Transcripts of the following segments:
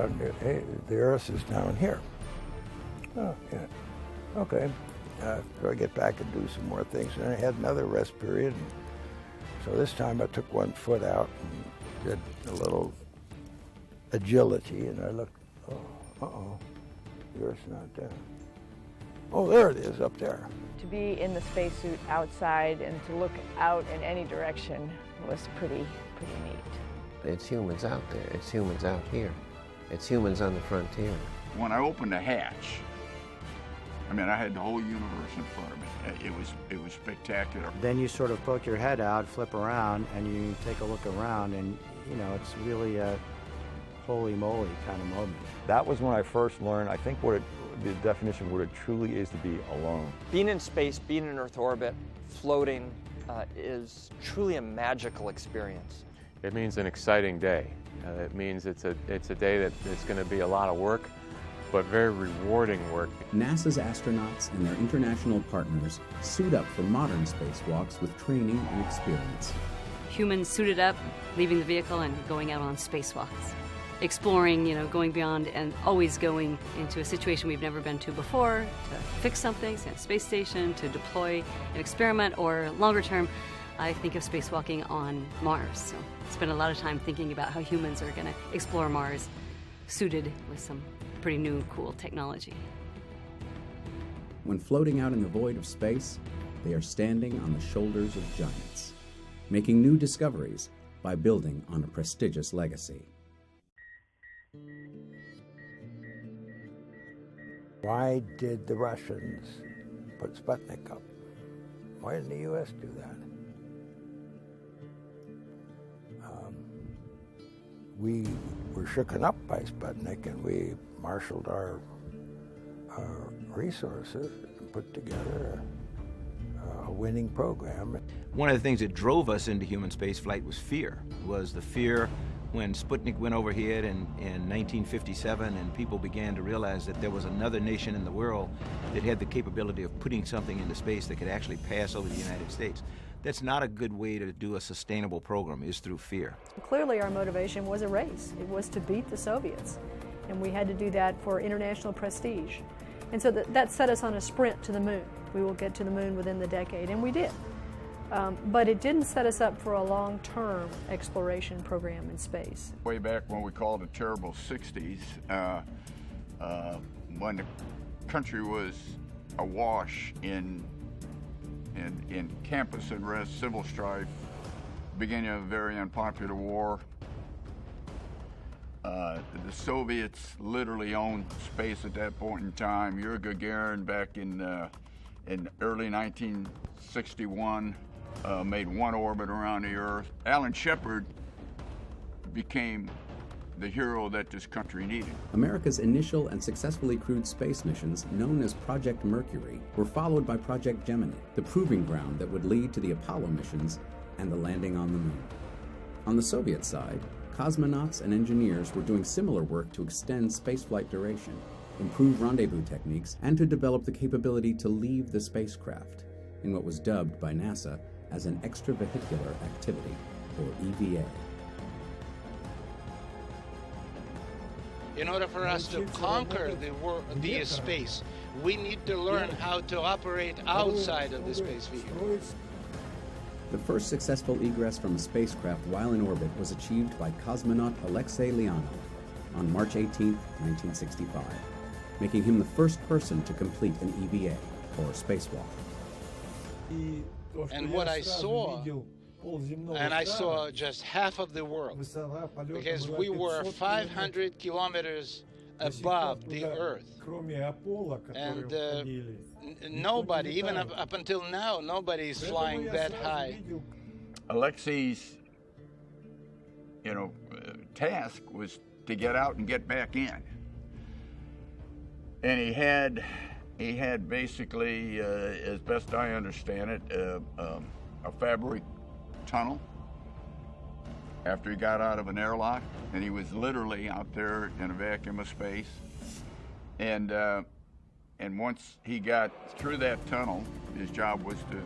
out, hey, the Earth is down here. Oh, yeah. Okay. So I get back and do some more things. And I had another rest period. And so this time I took one foot out and did a little agility. And I looked, uh-oh, the Earth's not there. Oh, there it is, up there. To be in the spacesuit outside and to look out in any direction was pretty neat. It's humans out there. It's humans out here. It's humans on the frontier. When I opened the hatch, I mean, I had the whole universe in front of me. It was spectacular. Then you sort of poke your head out, flip around, and you take a look around, and you know, it's really a holy moly kind of moment. That was when I first learned, I think, the definition of what it truly is to be alone. Being in space, being in Earth orbit, floating is truly a magical experience. It means an exciting day. It means it's a day that it's going to be a lot of work, but very rewarding work. NASA's astronauts and their international partners suit up for modern spacewalks with training and experience. Humans suited up, leaving the vehicle and going out on spacewalks. Exploring, you know, going beyond and always going into a situation we've never been to before, to fix something, say a space station, to deploy an experiment, or longer term, I think of spacewalking on Mars. So spend a lot of time thinking about how humans are going to explore Mars, suited with some pretty new, cool technology. When floating out in the void of space, they are standing on the shoulders of giants, making new discoveries by building on a prestigious legacy. Why did the Russians put Sputnik up? Why didn't the U.S. do that? We were shooken up by Sputnik, and we marshaled our resources and put together a winning program. One of the things that drove us into human spaceflight was the fear when Sputnik went overhead in 1957, and people began to realize that there was another nation in the world that had the capability of putting something into space that could actually pass over the United States. That's not a good way to do a sustainable program, is through fear. Clearly our motivation was a race. It was to beat the Soviets, and we had to do that for international prestige. And so that set us on a sprint to the moon. We will get to the moon within the decade, and we did. But it didn't set us up for a long-term exploration program in space. Way back when we called it terrible 60s, when the country was awash in campus unrest, civil strife, beginning of a very unpopular war. The Soviets literally owned space at that point in time. Yuri Gagarin back in early 1961 made one orbit around the Earth. Alan Shepard became the hero that this country needed. America's initial and successfully crewed space missions, known as Project Mercury, were followed by Project Gemini, the proving ground that would lead to the Apollo missions and the landing on the moon. On the Soviet side, cosmonauts and engineers were doing similar work to extend spaceflight duration, improve rendezvous techniques, and to develop the capability to leave the spacecraft, in what was dubbed by NASA as an extravehicular activity, or EVA. In order for us to conquer the space, we need to learn how to operate outside of the space vehicle. The first successful egress from a spacecraft while in orbit was achieved by cosmonaut Alexey Leonov on March 18, 1965, making him the first person to complete an EVA, or spacewalk. And what I saw, and I saw just half of the world, because we were 500 kilometers above the Earth. And nobody, even up until now, nobody is flying that high. Alexei's, task was to get out and get back in. And he had basically, as best I understand it, a fabric tunnel after he got out of an airlock, and he was literally out there in a vacuum of space. And once he got through that tunnel, his job was to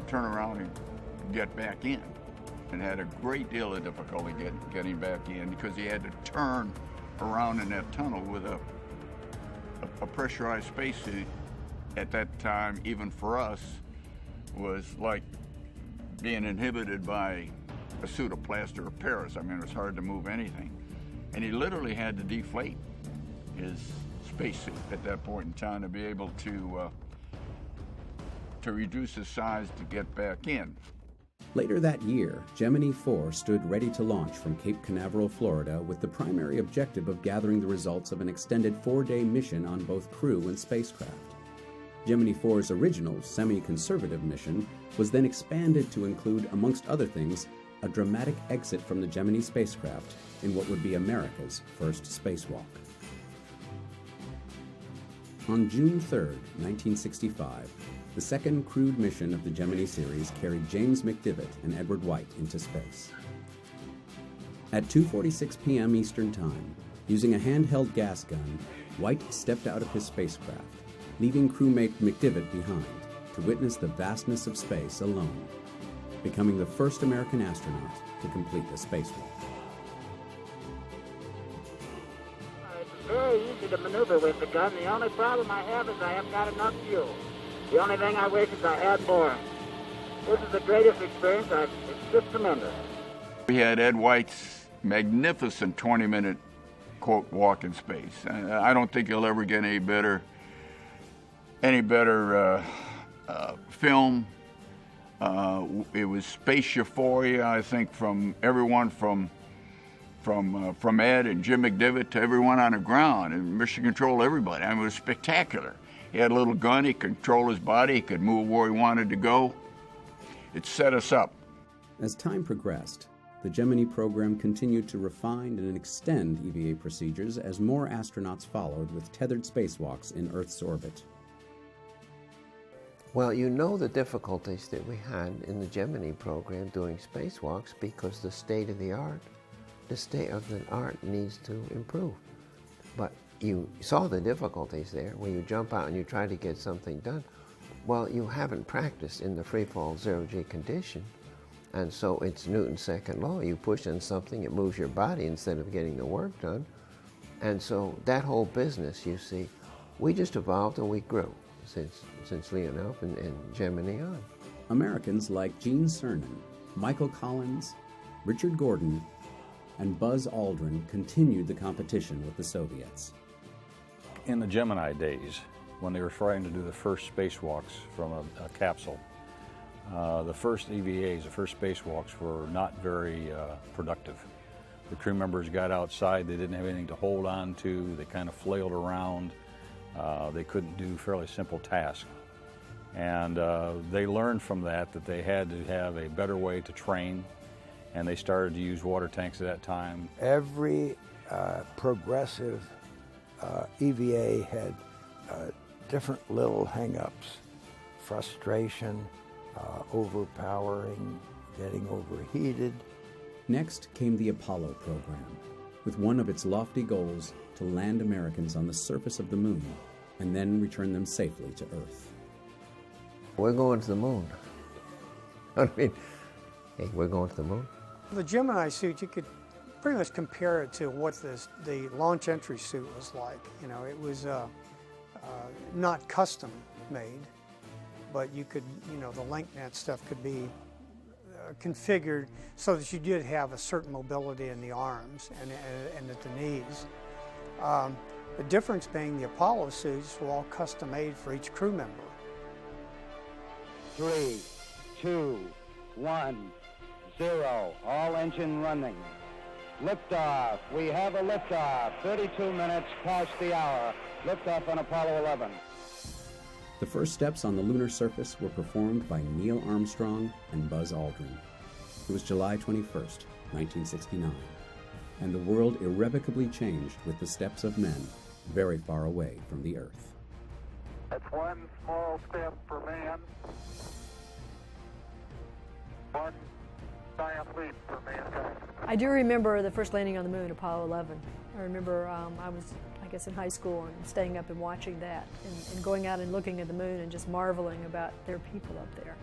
turn around and get back in, and had a great deal of difficulty getting back in because he had to turn around in that tunnel with a pressurized spacesuit at that time, even for us, was like being inhibited by a suit of plaster of Paris. I mean, it was hard to move anything. And he literally had to deflate his spacesuit at that point in time to be able to reduce his size to get back in. Later that year, Gemini 4 stood ready to launch from Cape Canaveral, Florida, with the primary objective of gathering the results of an extended 4-day mission on both crew and spacecraft. Gemini 4's original semi-conservative mission was then expanded to include, amongst other things, a dramatic exit from the Gemini spacecraft in what would be America's first spacewalk. On June 3, 1965, the second crewed mission of the Gemini series carried James McDivitt and Edward White into space. At 2:46 p.m. Eastern Time, using a handheld gas gun, White stepped out of his spacecraft, leaving crewmate McDivitt behind to witness the vastness of space alone, becoming the first American astronaut to complete a spacewalk. It's very easy to maneuver with the gun. The only problem I have is I haven't got enough fuel. The only thing I wish is I had more. This is the greatest experience. It's just tremendous. We had Ed White's magnificent 20-minute, quote, walk in space. I don't think you'll ever get any better film. It was space euphoria, I think, from everyone from Ed and Jim McDivitt to everyone on the ground, and mission control everybody. I mean, it was spectacular. He had a little gun, he could control his body, he could move where he wanted to go. It set us up. As time progressed, the Gemini program continued to refine and extend EVA procedures as more astronauts followed with tethered spacewalks in Earth's orbit. Well, you know the difficulties that we had in the Gemini program doing spacewalks because the state of the art needs to improve. But you saw the difficulties there when you jump out and you try to get something done. Well, you haven't practiced in the free fall zero-G condition, and so it's Newton's second law. You push on something, it moves your body instead of getting the work done. And so that whole business, you see, we just evolved and we grew since Leonov and Gemini on. Americans like Gene Cernan, Michael Collins, Richard Gordon, and Buzz Aldrin continued the competition with the Soviets. In the Gemini days, when they were trying to do the first spacewalks from a capsule, the first EVAs, the first spacewalks, were not very productive. The crew members got outside, they didn't have anything to hold on to, they kind of flailed around, they couldn't do fairly simple tasks. And they learned from that they had to have a better way to train, and they started to use water tanks at that time. Every progressive EVA had different little hang-ups: frustration, overpowering, getting overheated. Next came the Apollo program, with one of its lofty goals to land Americans on the surface of the moon and then return them safely to Earth. We're going to the moon. I mean, hey, we're going to the moon. The Gemini suit, you could pretty much compare it to what the launch entry suit was like. You know, it was not custom made, but you could, you know, the link net stuff could be configured so that you did have a certain mobility in the arms and at the knees. The difference being the Apollo suits were all custom made for each crew member. 3, 2, 1, 0. All engine running. Liftoff. We have a liftoff. 32 minutes past the hour. Liftoff on Apollo 11. The first steps on the lunar surface were performed by Neil Armstrong and Buzz Aldrin. It was July 21st, 1969, and the world irrevocably changed with the steps of men very far away from the Earth. That's one small step for man, one giant leap for mankind. I do remember the first landing on the moon, Apollo 11. I remember I was, I guess, in high school and staying up and watching that and going out and looking at the moon and just marveling about there are people up there.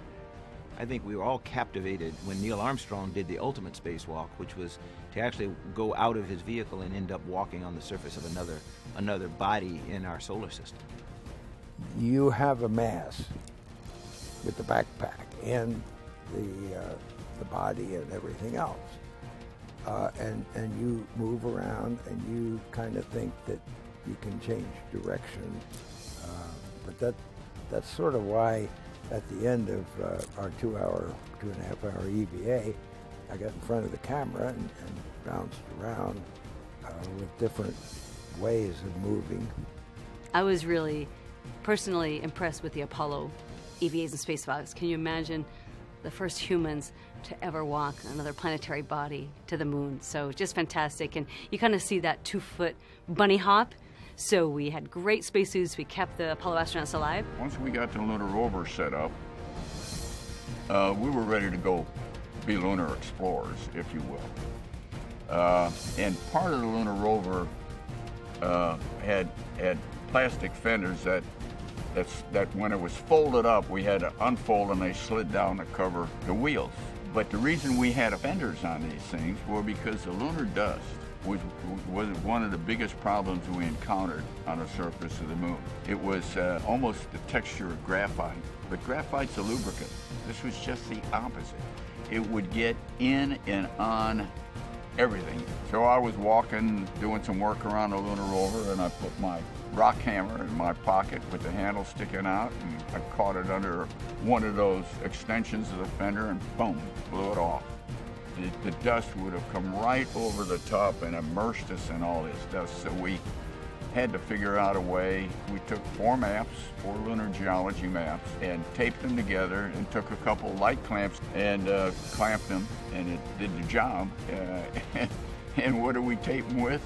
I think we were all captivated when Neil Armstrong did the ultimate spacewalk, which was to actually go out of his vehicle and end up walking on the surface of another body in our solar system. You have a mass with the backpack and the body and everything else. And you move around and you kind of think that you can change direction. But that's sort of why at the end of our 2.5 hour EVA, I got in front of the camera and bounced around with different ways of moving. I was really personally impressed with the Apollo EVAs and spacewalks. Can you imagine the first humans to ever walk another planetary body to the moon? So just fantastic. And you kind of see that 2-foot bunny hop. So we had great spacesuits. We kept the Apollo astronauts alive. Once we got the lunar rover set up, we were ready to go be lunar explorers, if you will. And part of the lunar rover had plastic fenders that when it was folded up, we had to unfold and they slid down to cover the wheels. But the reason we had fenders on these things were because the lunar dust was one of the biggest problems we encountered on the surface of the moon. It was almost the texture of graphite, but graphite's a lubricant. This was just the opposite. It would get in and on everything. So I was walking, doing some work around the lunar rover, and I put my rock hammer in my pocket with the handle sticking out, and I caught it under one of those extensions of the fender and boom, blew it off. The dust would have come right over the top and immersed us in all this dust. So we had to figure out a way. We took 4 lunar geology maps, and taped them together and took a couple light clamps and clamped them, and it did the job. And what do we tape them with?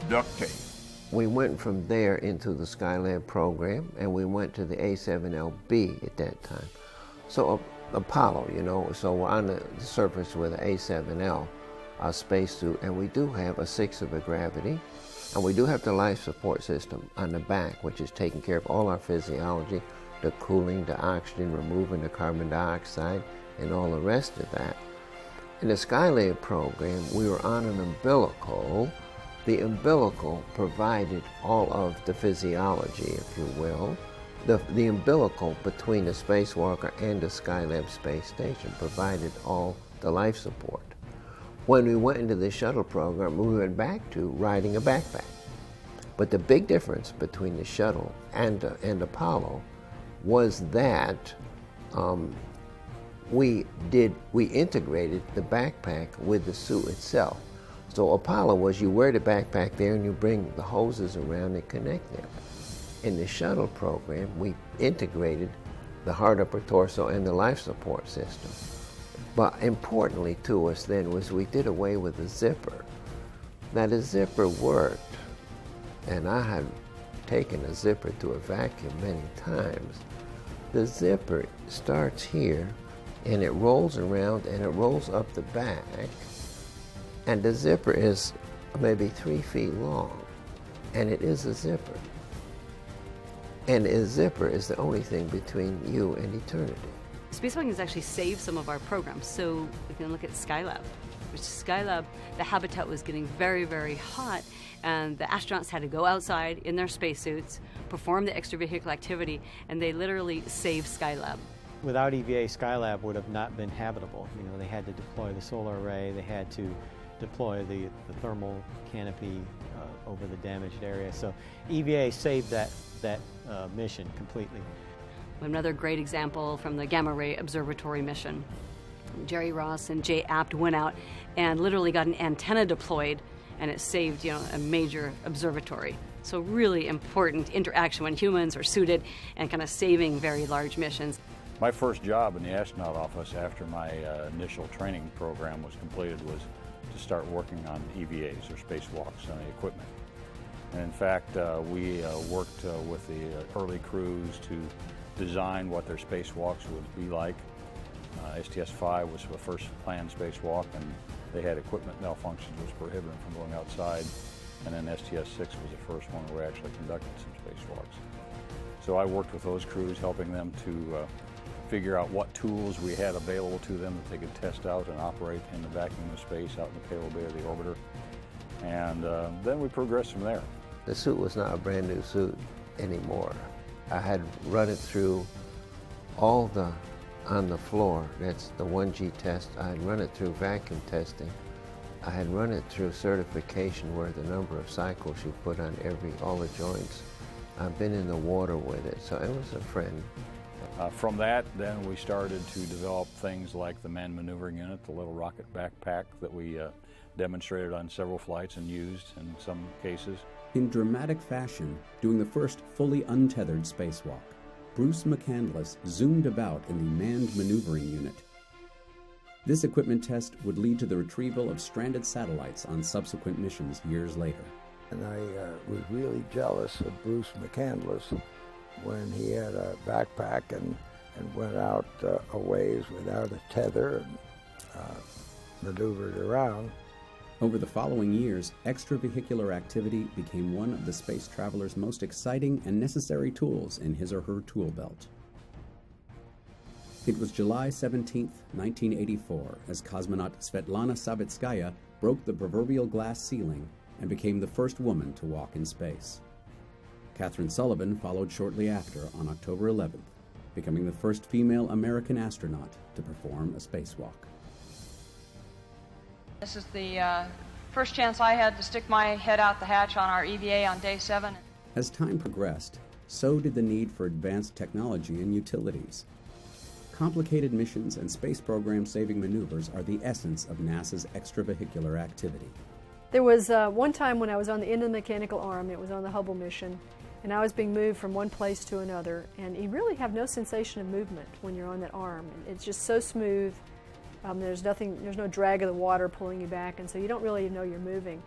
Duct tape. We went from there into the Skylab program, and we went to the A7LB at that time. So Apollo, so we're on the surface with an A7L spacesuit, and we do have a 6 of a gravity, and we do have the life support system on the back, which is taking care of all our physiology, the cooling, the oxygen, removing the carbon dioxide, and all the rest of that. In the Skylab program, we were on an umbilical. The umbilical provided all of the physiology, if you will. The umbilical between the spacewalker and the Skylab space station provided all the life support. When we went into the shuttle program, we went back to riding a backpack. But the big difference between the shuttle and Apollo was that we integrated the backpack with the suit itself. So Apollo was you wear the backpack there and you bring the hoses around and connect them. In the shuttle program, we integrated the hard upper torso and the life support system. But importantly to us then was we did away with the zipper. Now the zipper worked, and I had taken a zipper to a vacuum many times. The zipper starts here, and it rolls around and it rolls up the back, and the zipper is maybe 3 feet long, and it is a zipper. And a zipper is the only thing between you and eternity. Spacewalking has actually saved some of our programs. So we can look at Skylab, which Skylab, the habitat was getting very, very hot, and the astronauts had to go outside in their spacesuits, perform the extravehicular activity, and they literally saved Skylab. Without EVA, Skylab would have not been habitable. They had to deploy the solar array, they had to deploy the thermal canopy over the damaged area. So EVA saved that mission completely. Another great example from the Gamma Ray Observatory mission. Jerry Ross and Jay Apt went out and literally got an antenna deployed, and it saved a major observatory. So really important interaction when humans are suited and kind of saving very large missions. My first job in the astronaut office after my initial training program was completed was to start working on EVAs, or spacewalks, on the equipment. And in fact, we worked with the early crews to design what their spacewalks would be like. STS-5 was the first planned spacewalk, and they had equipment malfunctions which prohibited them from going outside. And then STS-6 was the first one where we actually conducted some spacewalks. So I worked with those crews, helping them to figure out what tools we had available to them that they could test out and operate in the vacuum of space out in the payload bay of the orbiter. And then we progressed from there. The suit was not a brand new suit anymore. I had run it through all the on the floor, that's the 1G test. I had run it through vacuum testing. I had run it through certification where the number of cycles you put on all the joints. I've been in the water with it, so it was a friend. From that, then we started to develop things like the manned maneuvering unit, the little rocket backpack that we demonstrated on several flights and used in some cases. In dramatic fashion, doing the first fully untethered spacewalk, Bruce McCandless zoomed about in the manned maneuvering unit. This equipment test would lead to the retrieval of stranded satellites on subsequent missions years later. And I was really jealous of Bruce McCandless when he had a backpack and went out a ways without a tether and maneuvered around. Over the following years, extravehicular activity became one of the space traveler's most exciting and necessary tools in his or her tool belt. It was July 17, 1984, as cosmonaut Svetlana Savitskaya broke the proverbial glass ceiling and became the first woman to walk in space. Catherine Sullivan followed shortly after on October 11th, becoming the first female American astronaut to perform a spacewalk. This is the first chance I had to stick my head out the hatch on our EVA on day 7. As time progressed, so did the need for advanced technology and utilities. Complicated missions and space program-saving maneuvers are the essence of NASA's extravehicular activity. There was one time when I was on the end of the mechanical arm, it was on the Hubble mission, and I was being moved from one place to another, and you really have no sensation of movement when you're on that arm. It's just so smooth. There's no drag of the water pulling you back, and so you don't really know you're moving.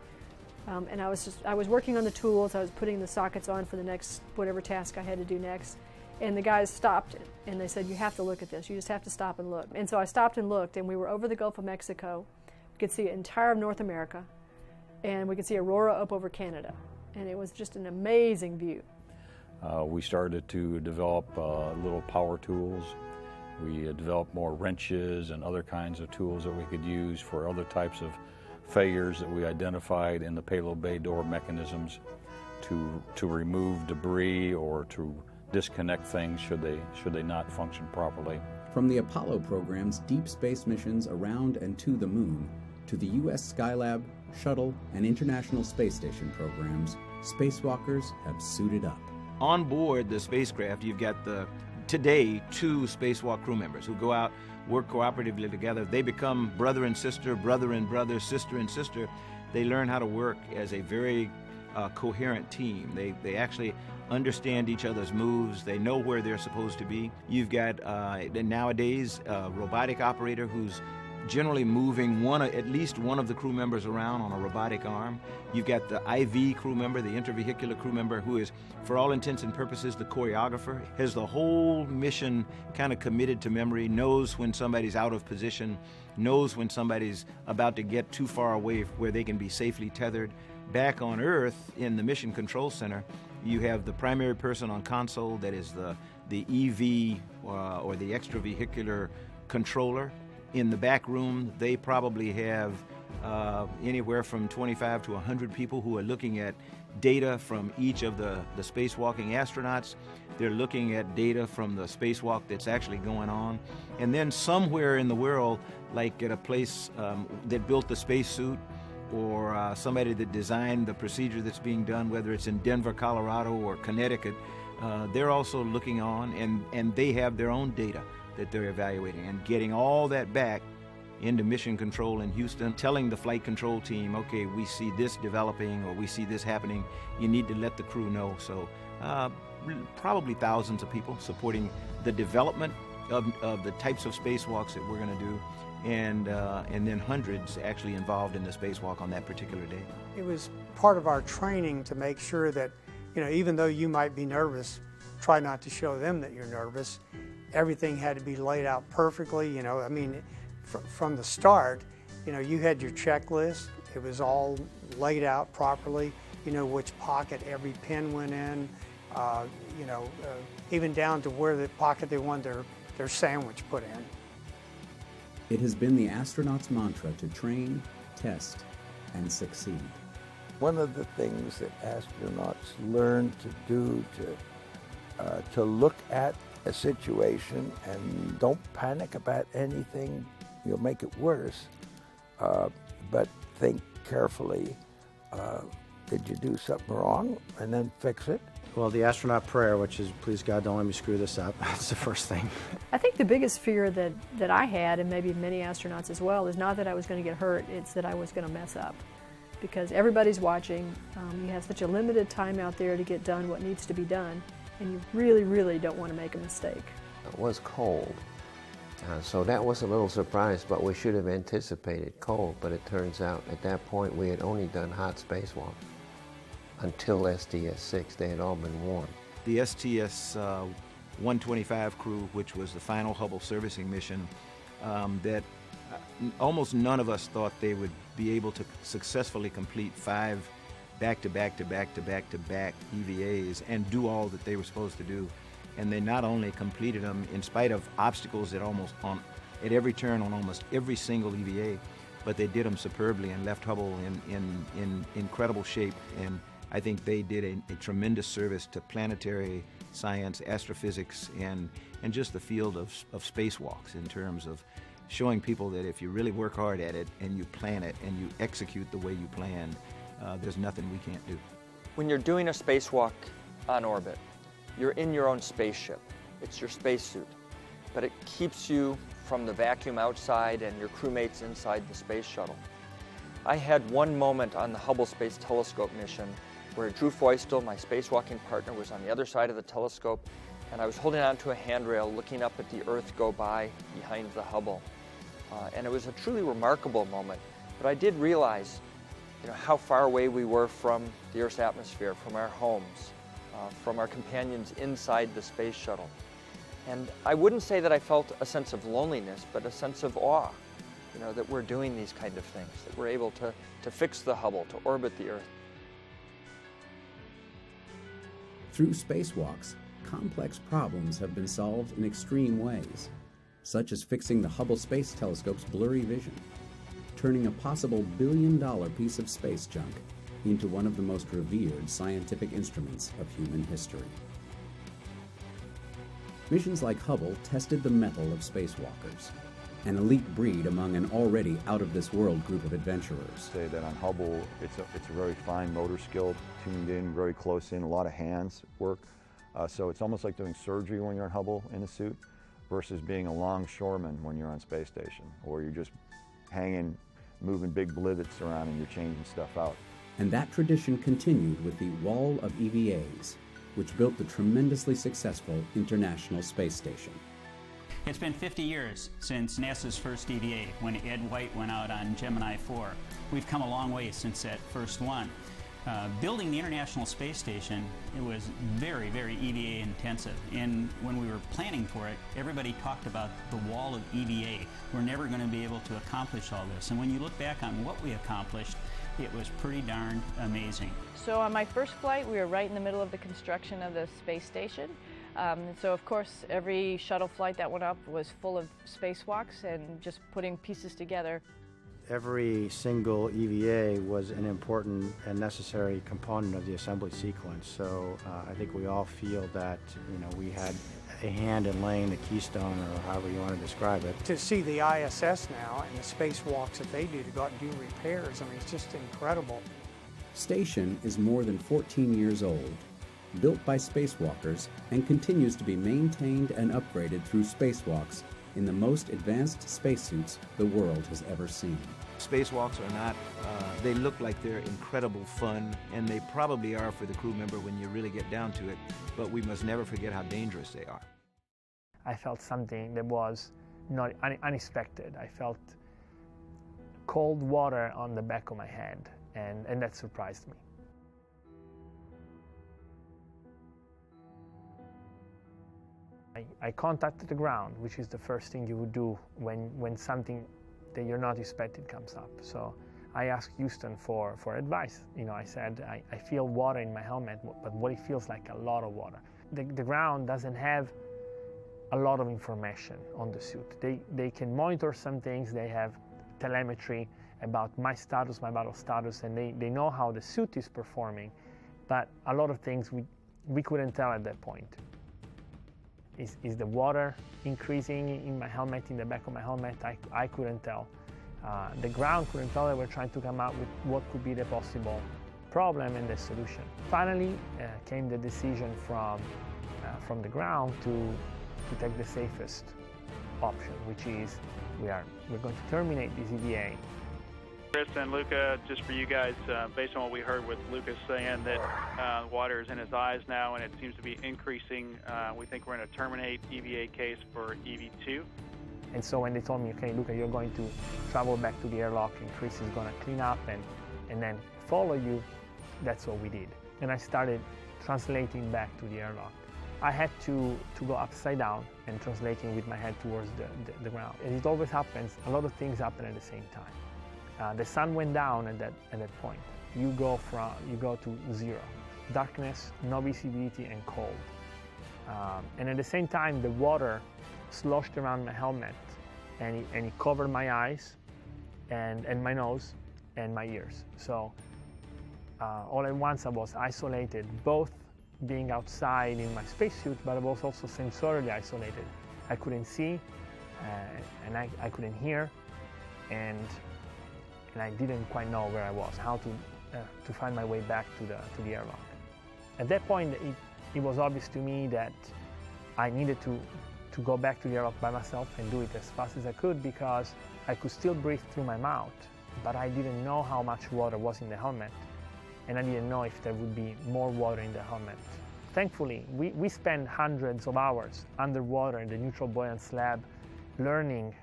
And I was working on the tools. I was putting the sockets on for the next whatever task I had to do next. And the guys stopped and they said, "You have to look at this. You just have to stop and look." And so I stopped and looked, and we were over the Gulf of Mexico. We could see the entire of North America, and we could see Aurora up over Canada. And it was just an amazing view. We started to develop little power tools. We developed more wrenches and other kinds of tools that we could use for other types of failures that we identified in the payload bay door mechanisms to remove debris or to disconnect things should they not function properly. From the Apollo program's deep space missions around and to the moon, to the U.S. Skylab, Shuttle, and International Space Station programs, spacewalkers have suited up. On board the spacecraft, you've got today 2 spacewalk crew members who go out, work cooperatively together. They become brother and sister, brother and brother, sister and sister. They learn how to work as a very coherent team. They actually understand each other's moves. They know where they're supposed to be. You've got nowadays a robotic operator who's generally moving at least one of the crew members around on a robotic arm. You've got the IV crew member, the intravehicular crew member, who is, for all intents and purposes, the choreographer, has the whole mission kind of committed to memory, knows when somebody's out of position, knows when somebody's about to get too far away where they can be safely tethered. Back on Earth, in the Mission Control Center, you have the primary person on console, that is the EV or the extravehicular controller. In the back room, they probably have anywhere from 25 to 100 people who are looking at data from each of the spacewalking astronauts. They're looking at data from the spacewalk that's actually going on. And then somewhere in the world, like at a place that built the spacesuit, or somebody that designed the procedure that's being done, whether it's in Denver, Colorado, or Connecticut, they're also looking on, and they have their own data that they're evaluating, and getting all that back into mission control in Houston, telling the flight control team, okay, we see this developing or we see this happening, you need to let the crew know. So probably thousands of people supporting the development of the types of spacewalks that we're going to do, and then hundreds actually involved in the spacewalk on that particular day. It was part of our training to make sure that, even though you might be nervous, try not to show them that you're nervous. Everything had to be laid out perfectly, from the start, you had your checklist. It was all laid out properly, which pocket every pin went in, even down to where the pocket they wanted their their sandwich put in. It has been the astronauts' mantra to train, test, and succeed. One of the things that astronauts learn to do to look at a situation and don't panic about anything, you'll make it worse, but think carefully, did you do something wrong, and then fix it. Well, the astronaut prayer, which is, please God, don't let me screw this up, that's the first thing. I think the biggest fear that I had, and maybe many astronauts as well, is not that I was going to get hurt, it's that I was going to mess up. Because everybody's watching, you have such a limited time out there to get done what needs to be done, and you really, really don't want to make a mistake. It was cold, so that was a little surprise, but we should have anticipated cold, but it turns out at that point we had only done hot spacewalk. Until STS-6, they had all been warm. The STS-125 crew, which was the final Hubble servicing mission, that almost none of us thought they would be able to successfully complete 5 back-to-back-to-back-to-back-to-back EVAs and do all that they were supposed to do. And they not only completed them in spite of obstacles at every turn on almost every single EVA, but they did them superbly and left Hubble in incredible shape. And I think they did a tremendous service to planetary science, astrophysics, and just the field of spacewalks in terms of showing people that if you really work hard at it and you plan it and you execute the way you planned, there's nothing we can't do. When you're doing a spacewalk on orbit, you're in your own spaceship. It's your spacesuit, but it keeps you from the vacuum outside and your crewmates inside the space shuttle. I had one moment on the Hubble Space Telescope mission where Drew Feustel, my spacewalking partner, was on the other side of the telescope, and I was holding onto a handrail looking up at the Earth go by behind the Hubble. And it was a truly remarkable moment, but I did realize how far away we were from the Earth's atmosphere, from our homes, from our companions inside the space shuttle. And I wouldn't say that I felt a sense of loneliness, but a sense of awe, that we're doing these kind of things, that we're able to fix the Hubble, to orbit the Earth. Through spacewalks, complex problems have been solved in extreme ways, such as fixing the Hubble Space Telescope's blurry vision, turning a possible billion-dollar piece of space junk into one of the most revered scientific instruments of human history. Missions like Hubble tested the mettle of spacewalkers, an elite breed among an already out-of-this-world group of adventurers. Say that on Hubble, it's a very fine motor skill, tuned in, very close in, a lot of hands work. So it's almost like doing surgery when you're in Hubble in a suit versus being a longshoreman when you're on space station, or you're just hanging, moving big blivets around and you're changing stuff out. And that tradition continued with the Wall of EVAs, which built the tremendously successful International Space Station. It's been 50 years since NASA's first EVA, when Ed White went out on Gemini 4. We've come a long way since that first one. Building the International Space Station, it was very, very EVA intensive. And when we were planning for it, everybody talked about the wall of EVA. We're never going to be able to accomplish all this. And when you look back on what we accomplished, it was pretty darn amazing. So on my first flight, we were right in the middle of the construction of the space station. So of course, every shuttle flight that went up was full of spacewalks and just putting pieces together. Every single EVA was an important and necessary component of the assembly sequence. So I think we all feel that we had a hand in laying the keystone, or however you want to describe it. To see the ISS now and the spacewalks that they do to go out and do repairs, I mean, it's just incredible. Station is more than 14 years old, built by spacewalkers, and continues to be maintained and upgraded through spacewalks in the most advanced spacesuits the world has ever seen. Spacewalks are not, they look like they're incredible fun, and they probably are for the crew member when you really get down to it, but we must never forget how dangerous they are. I felt something that was not unexpected. I felt cold water on the back of my head, and that surprised me. I contacted the ground, which is the first thing you would do when something that you're not expecting comes up. So I asked Houston for advice. I said, I feel water in my helmet, but what it feels like a lot of water. The ground doesn't have a lot of information on the suit. They can monitor some things, they have telemetry about my status, my vital status, and they know how the suit is performing, but a lot of things we couldn't tell at that point. Is the water increasing in my helmet, in the back of my helmet? I couldn't tell. The ground couldn't tell. They were trying to come up with what could be the possible problem and the solution. Finally came the decision from the ground to take the safest option, which is we're going to terminate this EVA. Chris and Luca, just for you guys, based on what we heard with Lucas saying that water is in his eyes now and it seems to be increasing, we think we're going to terminate EVA case for EV2. And so when they told me, okay, Luca, you're going to travel back to the airlock and Chris is going to clean up and then follow you, that's what we did. And I started translating back to the airlock. I had to go upside down and translating with my head towards the ground. As it always happens, a lot of things happen at the same time. The sun went down at that point. You go to zero, darkness, no visibility, and cold. And at the same time, the water sloshed around my helmet, and it covered my eyes, and my nose, and my ears. So all at once, I was isolated, both being outside in my spacesuit, but I was also sensorily isolated. I couldn't see, and I couldn't hear, and I didn't quite know where I was, how to find my way back to the airlock. At that point, it was obvious to me that I needed to go back to the airlock by myself and do it as fast as I could, because I could still breathe through my mouth, but I didn't know how much water was in the helmet, and I didn't know if there would be more water in the helmet. Thankfully, we spent hundreds of hours underwater in the neutral buoyant slab learning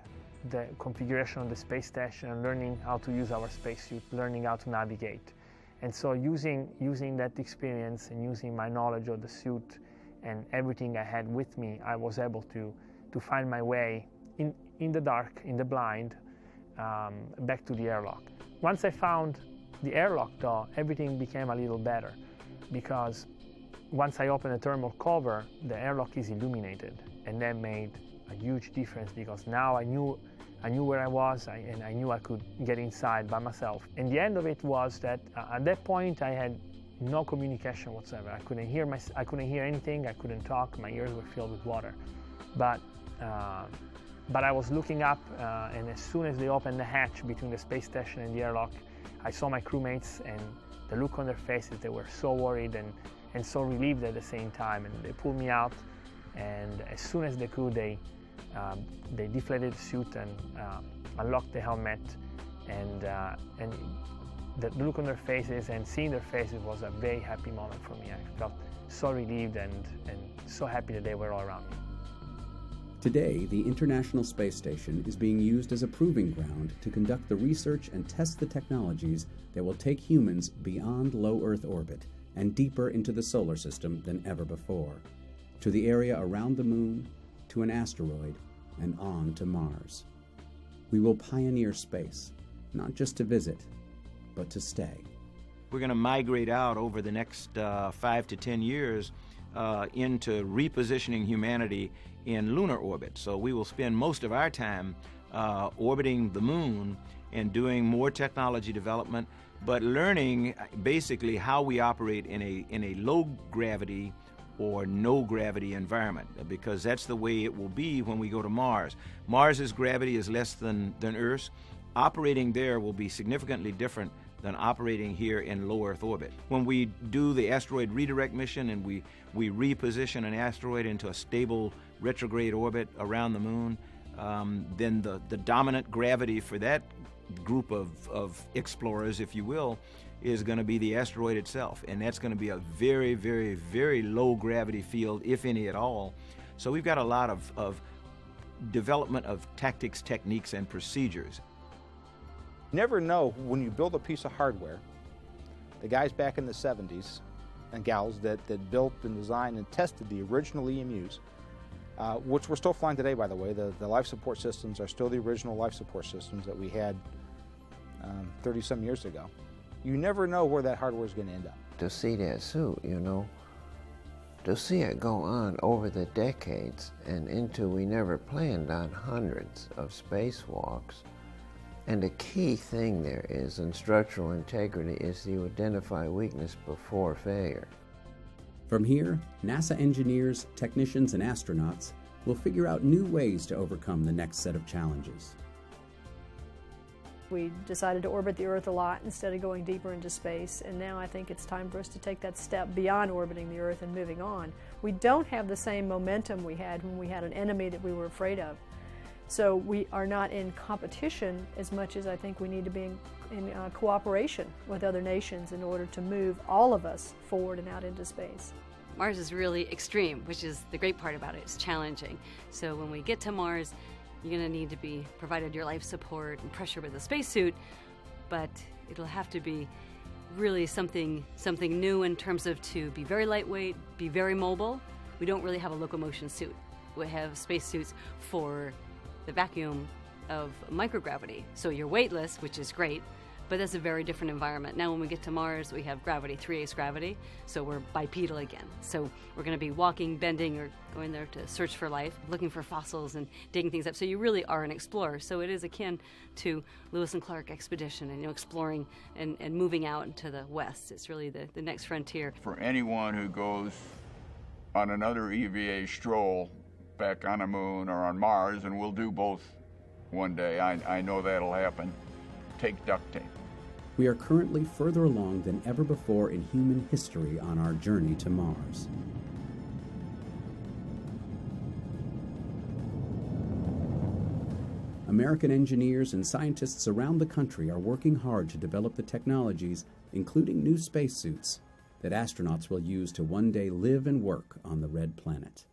the configuration of the space station, learning how to use our spacesuit, learning how to navigate. And so using that experience and using my knowledge of the suit and everything I had with me, I was able to find my way in the dark, in the blind, back to the airlock. Once I found the airlock, though, everything became a little better, because once I opened the thermal cover, the airlock is illuminated, and that made a huge difference, because now I knew where I was, and I knew I could get inside by myself. And the end of it was that at that point I had no communication whatsoever. I couldn't hear anything. I couldn't talk. My ears were filled with water. But I was looking up, and as soon as they opened the hatch between the space station and the airlock, I saw my crewmates, and the look on their faces, they were so worried and so relieved at the same time. And they pulled me out, and as soon as they could, they deflated the suit and unlocked the helmet, and the look on their faces and seeing their faces was a very happy moment for me. I felt so relieved and so happy that they were all around me. Today, the International Space Station is being used as a proving ground to conduct the research and test the technologies that will take humans beyond low Earth orbit and deeper into the solar system than ever before, to the area around the moon, to an asteroid, and on to Mars. We will pioneer space, not just to visit, but to stay. We're going to migrate out over the next 5 to 10 years into repositioning humanity in lunar orbit. So we will spend most of our time orbiting the moon and doing more technology development, but learning basically how we operate in a low gravity or no gravity environment, because that's the way it will be when we go to Mars. Mars's gravity is less than Earth's. Operating there will be significantly different than operating here in low Earth orbit. When we do the asteroid redirect mission and we reposition an asteroid into a stable retrograde orbit around the moon, then the dominant gravity for that group of explorers, if you will, is going to be the asteroid itself, and that's going to be a very, very, very low gravity field, if any at all. So we've got a lot of development of tactics, techniques, and procedures. You never know when you build a piece of hardware. The guys back in the 70s and gals that built and designed and tested the original EMUs, which we're still flying today, by the way. The life support systems are still the original life support systems that we had 30-some years ago. You never know where that hardware is going to end up. To see that suit, you know, to see it go on over the decades and into we never planned on hundreds of spacewalks. And the key thing there is in structural integrity is you identify weakness before failure. From here, NASA engineers, technicians, and astronauts will figure out new ways to overcome the next set of challenges. We decided to orbit the Earth a lot instead of going deeper into space, and now I think it's time for us to take that step beyond orbiting the Earth and moving on. We don't have the same momentum we had when we had an enemy that we were afraid of. So we are not in competition as much as I think we need to be in cooperation with other nations in order to move all of us forward and out into space. Mars is really extreme, which is the great part about it. It's challenging. So when we get to Mars, you're going to need to be provided your life support and pressure with a spacesuit, but it'll have to be really something new in terms of to be very lightweight, be very mobile. We don't really have a locomotion suit. We have spacesuits for the vacuum of microgravity. So you're weightless, which is great, but that's a very different environment. Now when we get to Mars, we have gravity, 3/8 gravity, so we're bipedal again. So we're going to be walking, bending, or going there to search for life, looking for fossils and digging things up. So you really are an explorer. So it is akin to Lewis and Clark expedition and exploring and moving out into the west. It's really the next frontier. For anyone who goes on another EVA stroll back on the moon or on Mars, and we'll do both one day, I know that'll happen, take duct tape. We are currently further along than ever before in human history on our journey to Mars. American engineers and scientists around the country are working hard to develop the technologies, including new spacesuits, that astronauts will use to one day live and work on the Red Planet.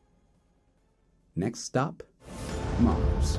Next stop, Mars.